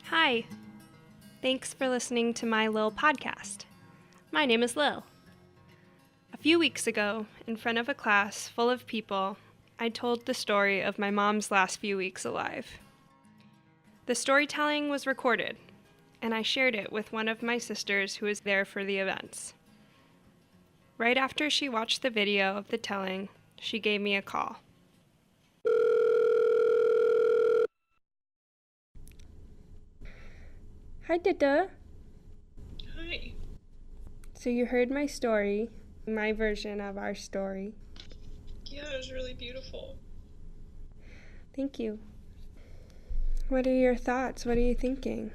Hi. Thanks for listening to my Lil Podcast. My name is Lil. A few weeks ago, in front of a class full of people, I told the story of my mom's last few weeks alive. The storytelling was recorded, and I shared it with one of my sisters who was there for the events. Right after she watched the video of the telling, she gave me a call. Hi, Dita. Hi. So you heard my story, my version of our story. Yeah, it was really beautiful. Thank you. What are your thoughts? What are you thinking?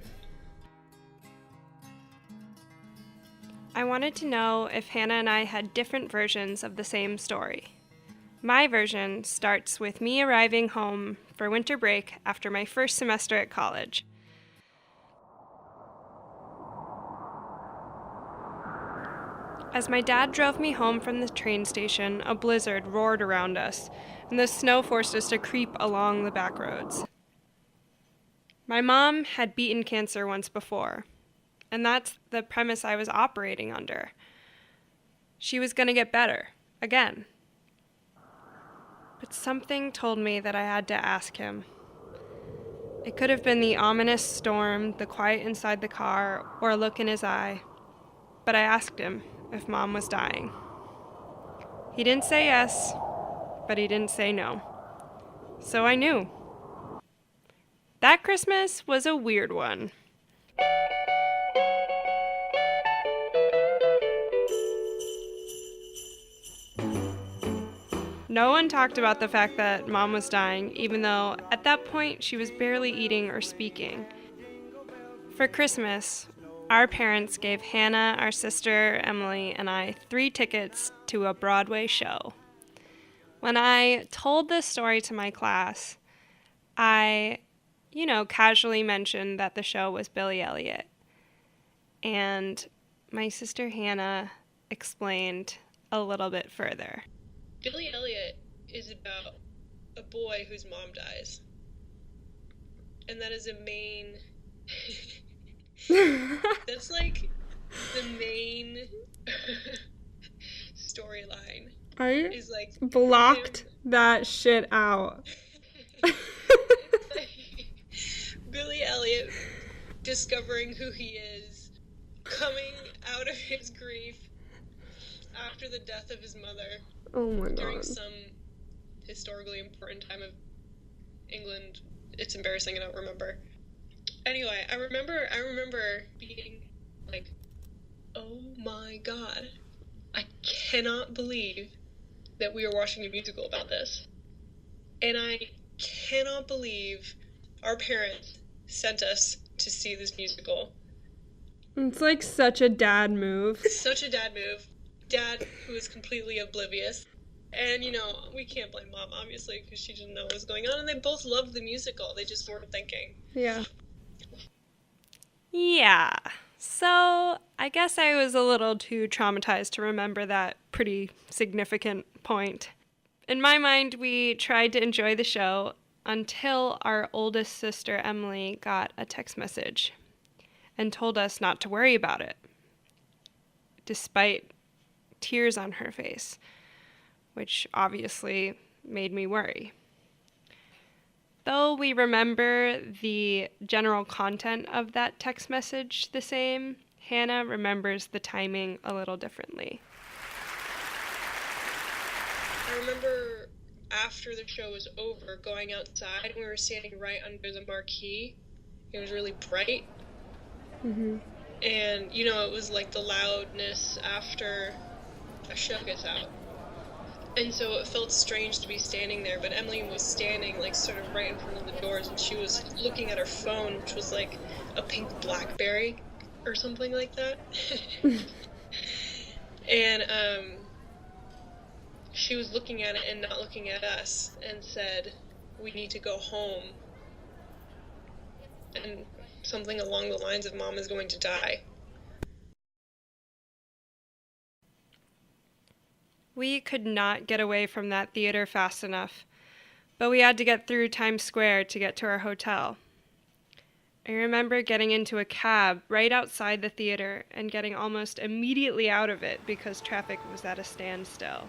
I wanted to know if Hannah and I had different versions of the same story. My version starts with me arriving home for winter break after my first semester at college. As my dad drove me home from the train station, a blizzard roared around us, and the snow forced us to creep along the back roads. My mom had beaten cancer once before, and that's the premise I was operating under. She was going to get better, again. But something told me that I had to ask him. It could have been the ominous storm, the quiet inside the car, or a look in his eye. But I asked him if Mom was dying. He didn't say yes, but he didn't say no. So I knew. That Christmas was a weird one. No one talked about the fact that Mom was dying, even though at that point she was barely eating or speaking. For Christmas, our parents gave Hannah, our sister Emily, and I 3 tickets to a Broadway show. When I told this story to my class, I, casually mentioned that the show was Billy Elliot. And my sister Hannah explained a little bit further. Billy Elliot is about a boy whose mom dies. And that is a main... That's like the main storyline. I is like blocked that shit out. It's like Billy Elliot discovering who he is, coming out of his grief after the death of his mother. Oh my god. During some historically important time of England. It's embarrassing, I don't remember. Anyway, I remember being like, oh my god, I cannot believe that we are watching a musical about this. And I cannot believe our parents sent us to see this musical. It's like such a dad move. Such a dad move. Dad who is completely oblivious. And, we can't blame Mom, obviously, because she didn't know what was going on. And they both loved the musical. They just weren't thinking. Yeah. Yeah. So, I guess I was a little too traumatized to remember that pretty significant point. In my mind, we tried to enjoy the show until our oldest sister, Emily, got a text message and told us not to worry about it, despite tears on her face, which obviously made me worry. Though we remember the general content of that text message the same, Hannah remembers the timing a little differently. I remember after the show was over, going outside, and we were standing right under the marquee. It was really bright. Mm-hmm. And, it was like the loudness after a show gets out. And so it felt strange to be standing there, but Emily was standing, like, sort of right in front of the doors, and she was looking at her phone, which was, like, a pink BlackBerry or something like that. And, she was looking at it and not looking at us, and said, "We need to go home." And something along the lines of, "Mom is going to die." We could not get away from that theater fast enough, but we had to get through Times Square to get to our hotel. I remember getting into a cab right outside the theater and getting almost immediately out of it because traffic was at a standstill.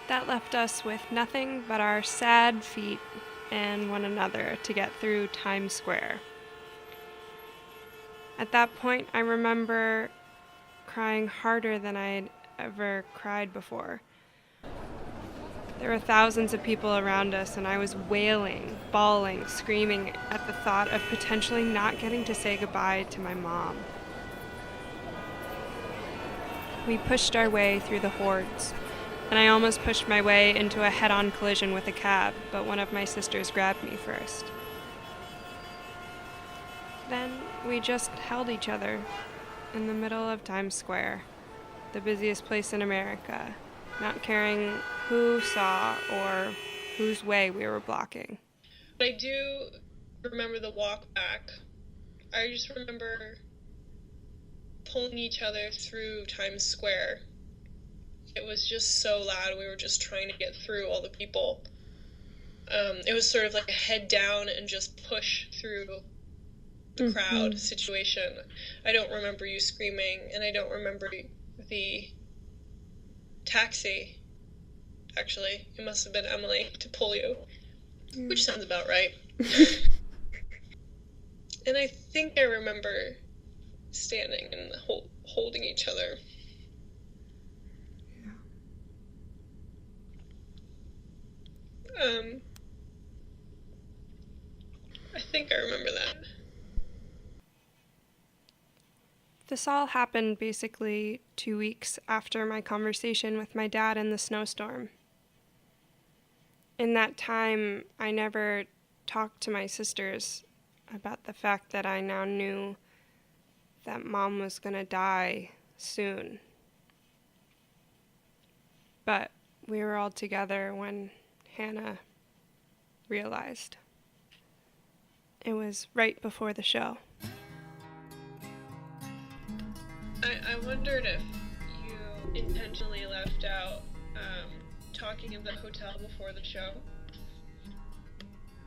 That left us with nothing but our sad feet and one another to get through Times Square. At that point, I remember crying harder than I'd ever cried before. There were thousands of people around us, and I was wailing, bawling, screaming at the thought of potentially not getting to say goodbye to my mom. We pushed our way through the hordes, and I almost pushed my way into a head-on collision with a cab, but one of my sisters grabbed me first. Then we just held each other in the middle of Times Square, the busiest place in America, not caring who saw or whose way we were blocking. I do remember the walk back. I just remember pulling each other through Times Square. It was just so loud. We were just trying to get through all the people. It was sort of like a head down and just push through the crowd situation. I don't remember you screaming, and I don't remember the taxi. Actually, it must have been Emily to pull you, which sounds about right. And I think I remember standing and holding each other. I think I remember that. This all happened basically 2 weeks after my conversation with my dad in the snowstorm. In that time, I never talked to my sisters about the fact that I now knew that Mom was gonna die soon. But we were all together when Hannah realized. It was right before the show. I wondered if you intentionally left out talking in the hotel before the show.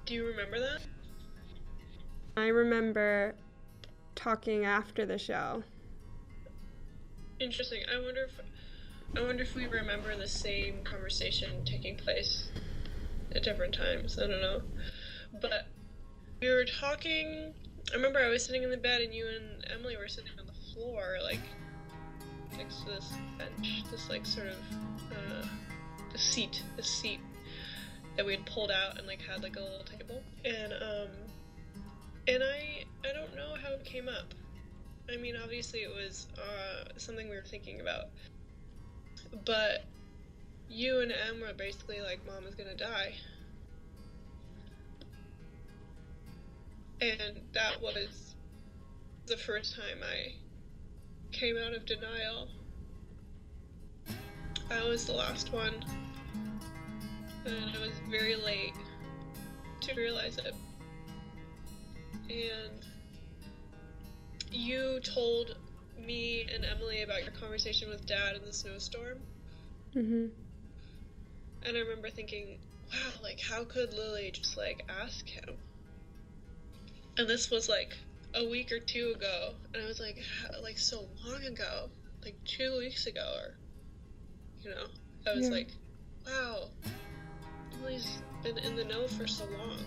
Do you remember that? I remember talking after the show. Interesting. I wonder if we remember the same conversation taking place at different times. I don't know. But we were talking. I remember I was sitting in the bed and you and Emily were sitting on the floor, like next to this bench, this like sort of the seat that we had pulled out and like had like a little table. And I don't know how it came up. I mean, obviously it was something we were thinking about. But you and Em were basically like, Mom is gonna die. And that was the first time I came out of denial. I was the last one. And I was very late to realize it. And you told me and Emily about your conversation with Dad in the snowstorm. Mm-hmm. And I remember thinking, wow, like, how could Lily just, like, ask him? And this was, like, a week or two ago. And I was like, like, so long ago. Like, 2 weeks ago, or, you know. I was like, wow, Emily's been in the know for so long.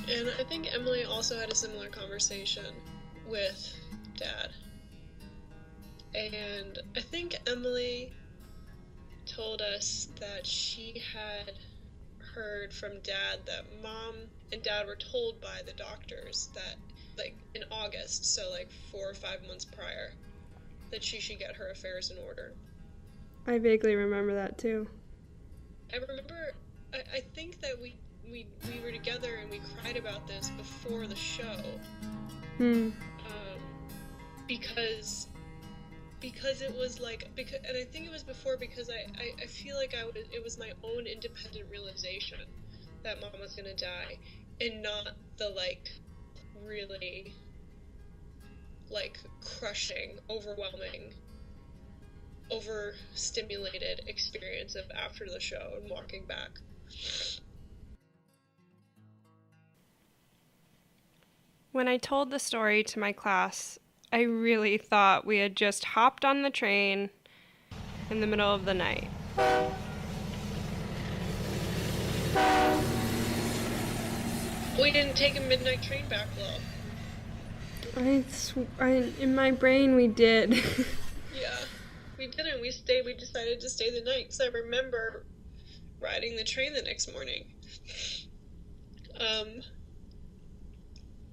And I think Emily also had a similar conversation with Dad. And I think Emily told us that she had heard from Dad that Mom and Dad were told by the doctors that, like, in August, so like 4 or 5 months prior, that she should get her affairs in order. I vaguely remember that too. I remember, I think that we were together and we cried about this before the show. Because it was like, and I think it was before because I feel like it was my own independent realization that Mom was gonna die, and not the, like, really, like, crushing, overwhelming overstimulated experience of after the show and walking back. When I told the story to my class, I really thought we had just hopped on the train in the middle of the night. We didn't take a midnight train back, though. In my brain, we did. Yeah, we didn't. We decided to stay the night, because I remember riding the train the next morning.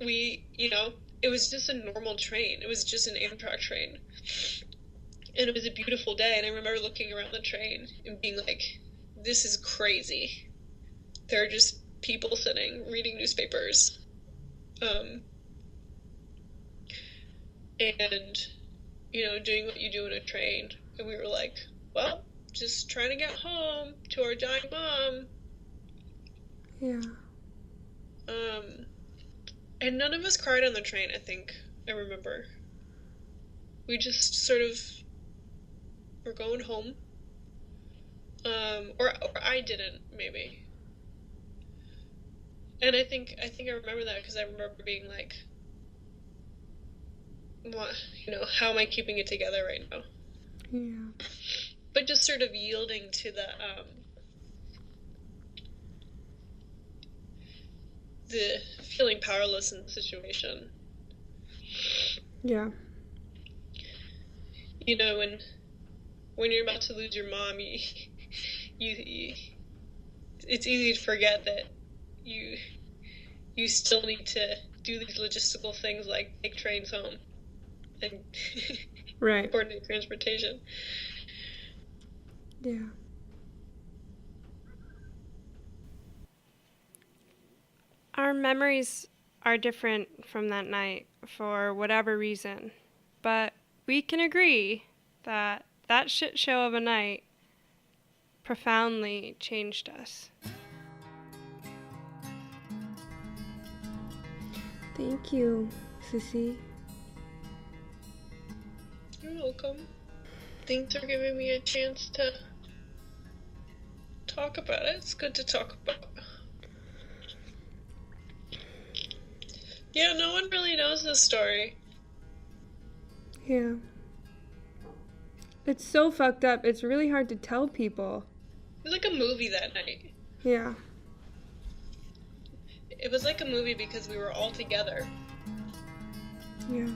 It was just a normal train. It was just an Amtrak train. And it was a beautiful day, and I remember looking around the train and being like, this is crazy. There are just people sitting, reading newspapers. And, doing what you do in a train. And we were like, well, just trying to get home to our dying mom. Yeah. And none of us cried on the train, I think. I remember. We just sort of were going home. Or I didn't, maybe. And I think I remember that because I remember being like, what, how am I keeping it together right now? Yeah. But just sort of yielding to the feeling powerless in the situation. Yeah. When you're about to lose your mom, you it's easy to forget that you still need to do these logistical things like take trains home and right. coordinate transportation. Yeah. Our memories are different from that night for whatever reason, but we can agree that that shit show of a night profoundly changed us. Thank you, Sissy. You're welcome. Thanks for giving me a chance to talk about it. It's good to talk about. Yeah, no one really knows this story. Yeah. It's so fucked up. It's really hard to tell people. It was like a movie that night. Yeah. It was like a movie because we were all together. Yeah.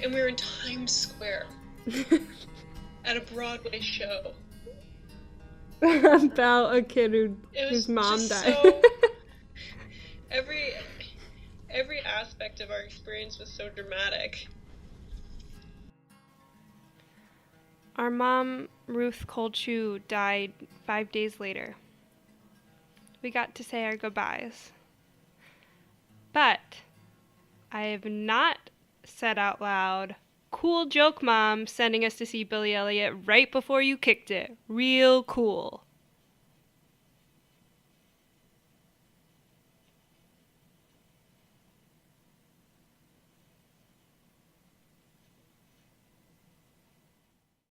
And we were in Times Square at a Broadway show. About a kid whose mom died. So, every aspect of our experience was so dramatic. Our mom, Ruth Cole-Chu, died 5 days later. We got to say our goodbyes. But I have not said out loud, "Cool joke, Mom, sending us to see Billy Elliot right before you kicked it. Real cool."